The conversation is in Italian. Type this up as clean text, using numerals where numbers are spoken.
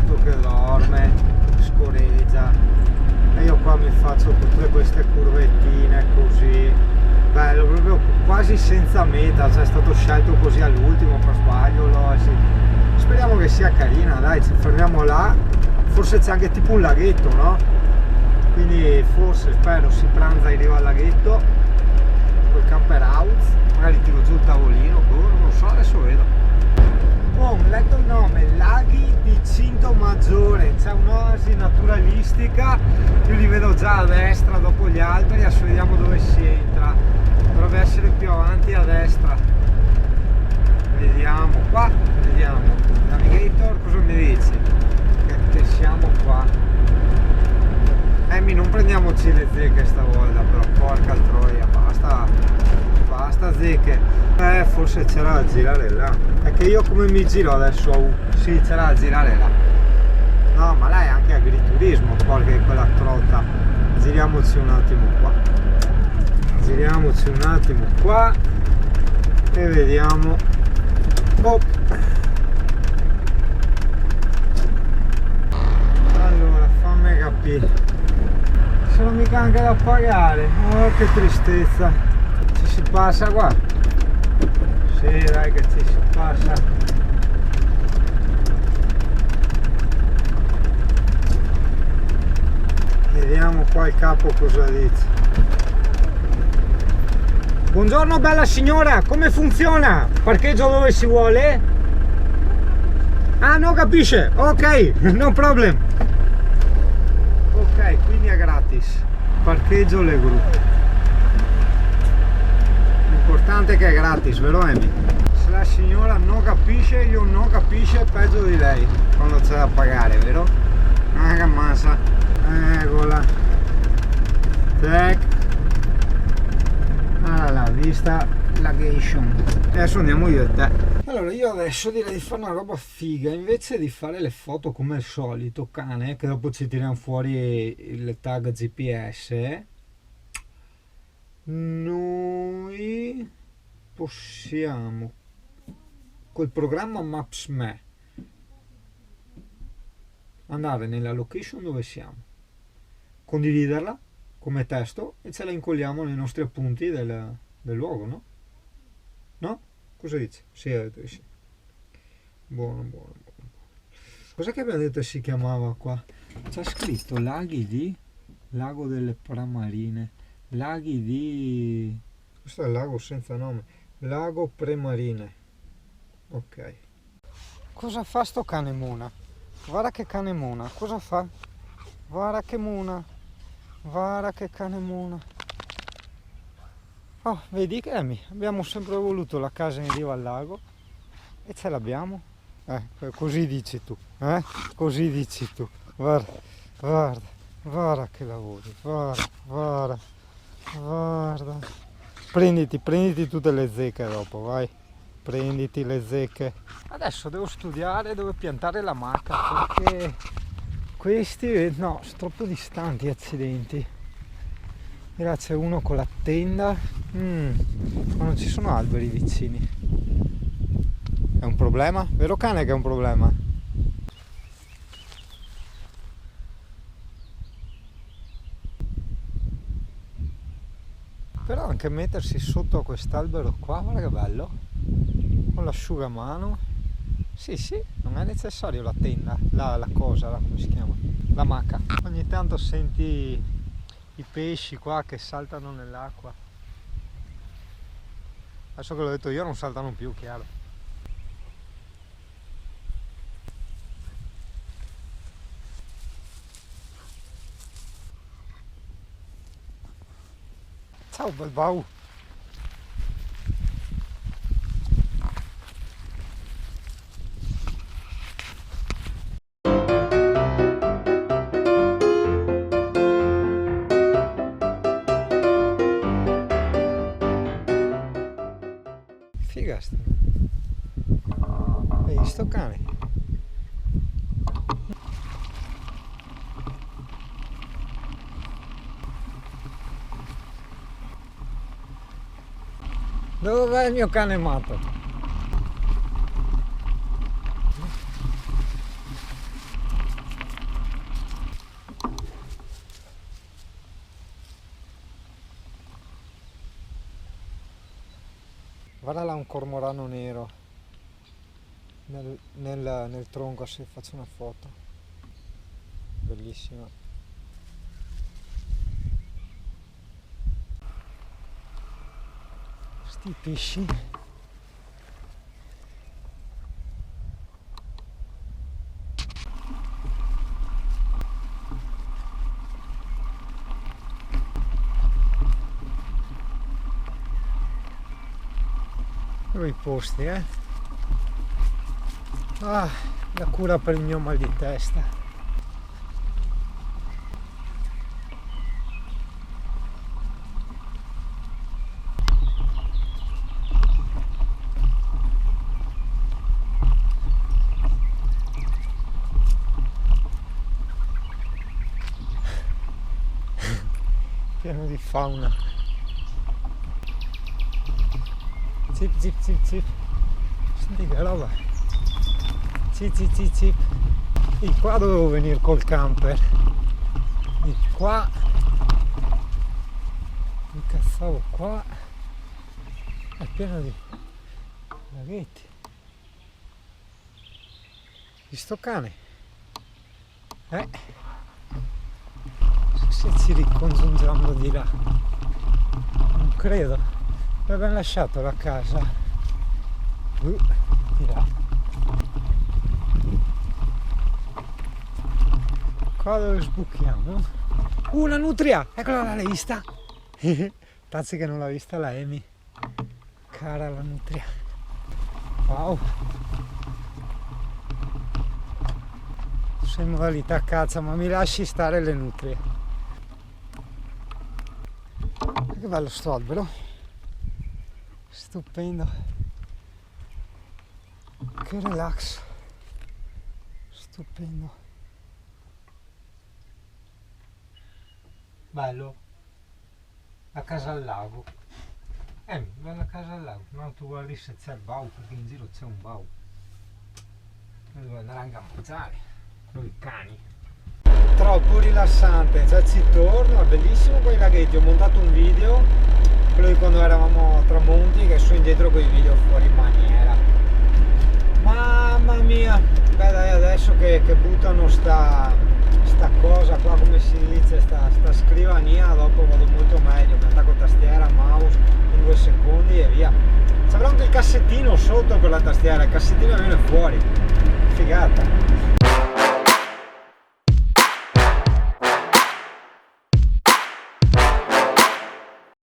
gatto che dorme, scoreggia, e io qua mi faccio tutte queste curvettine così, bello, proprio quasi senza meta, cioè è stato scelto così all'ultimo per sbaglio, speriamo che sia carina, dai, ci fermiamo là, forse c'è anche tipo un laghetto, no? Quindi forse, spero, si pranza in riva al laghetto col camper house, magari tiro giù il tavolino, non lo so, adesso vedo. Oh, leggo il nome, Laghi di Cinto Maggiore, c'è un'oasi naturalistica, io li vedo già a destra dopo gli alberi, adesso vediamo dove si entra, dovrebbe essere più avanti a destra, vediamo qua, vediamo, navigator cosa mi dici? Che siamo qua, non prendiamoci le zecche stavolta però, porca troia, basta zecche, forse c'era da girare là, è che io come mi giro adesso, sì c'era da girare là, no ma là è anche agriturismo, porca di quella trotta, giriamoci un attimo qua e vediamo, allora fammi capire, sono mica anche da pagare, oh che tristezza, ci si passa qua, sì dai che ci si passa, vediamo qua il capo cosa dice. Buongiorno bella signora, come funziona? Parcheggio dove si vuole? Ah non capisce, ok, no problem. Ok, quindi è gratis, parcheggio le gru. L'importante è che è gratis, vero Emi? Se la signora non capisce, io non capisce, peggio di lei quando c'è da pagare, vero? Ah che massa, eccola, tac, alla vista lagation. Adesso andiamo io e te. Allora io adesso direi di fare una roba figa, invece di fare le foto come al solito, cane, che dopo ci tiriamo fuori il tag GPS, noi possiamo col programma Maps.me andare nella location dove siamo, condividerla come testo e ce la incolliamo nei nostri appunti del luogo, no? No? Cosa dici? Sì, ha detto di sì. Buono. Cos'è che abbiamo detto si chiamava qua? C'è scritto Lago delle Pramarine, laghi di... questo è il lago senza nome, Lago Premarine. Ok. Cosa fa sto cane mona? Guarda che cane mona, cosa fa? Guarda che mona, guarda che cane mona. Oh, vedi che abbiamo sempre voluto la casa in riva al lago e ce l'abbiamo. Così dici tu, Così dici tu. Guarda che lavori, guarda. Prenditi tutte le zecche dopo, vai. Prenditi le zecche. Adesso devo studiare dove piantare la maca perché questi, no, sono troppo distanti, accidenti. Là c'è uno con la tenda, ma non ci sono alberi vicini. È un problema? Vero cane che è un problema? Però anche mettersi sotto a quest'albero qua, guarda che bello, con l'asciugamano. Sì, non è necessario la tenda, la cosa, come si chiama? La maca. Ogni tanto senti i pesci qua che saltano nell'acqua. Adesso che l'ho detto io non saltano più, chiaro. Ciao Balbau. Figa sta. Hai visto cane? Dove va il mio cane matto? Guarda là un cormorano nero nel tronco, se faccio una foto. Bellissima. Sti pesci. I posti, Ah, la cura per il mio mal di testa. Pieno di fauna. Zip zip zip zip. Senti che roba. Zip zip zip zip. E qua dovevo venire col camper. E qua. Mi cazzavo qua. È pieno di laghetti. Di sto cane. Se ci ricongiungiamo di là. Non credo. Dove abbiamo lasciato la casa? Di là. Qua dove sbuchiamo? Una nutria! Eccola là, l'hai vista? Tazzi che non l'ha vista la Amy. Cara la nutria. Wow. Sei in modalità caccia, ma mi lasci stare le nutrie. Che bello sto albero. Stupendo. Che relax. Stupendo. Bello. La casa al lago. Bella casa al lago. No, tu guardi se c'è il bau, perché in giro c'è un bau. Noi dobbiamo andare anche a mangiare. Noi cani. Troppo rilassante, già ci torno, è bellissimo quei laghetti. Ho montato un video, quello di quando eravamo a Tramonti, che sono indietro con i video fuori maniera. Mamma mia. Beh dai, adesso che buttano sta cosa qua, come si dice, sta scrivania, dopo vado molto meglio, mi attacco tastiera, mouse in 2 secondi e via. C'avrà anche il cassettino sotto per la tastiera, il cassettino viene fuori, figata.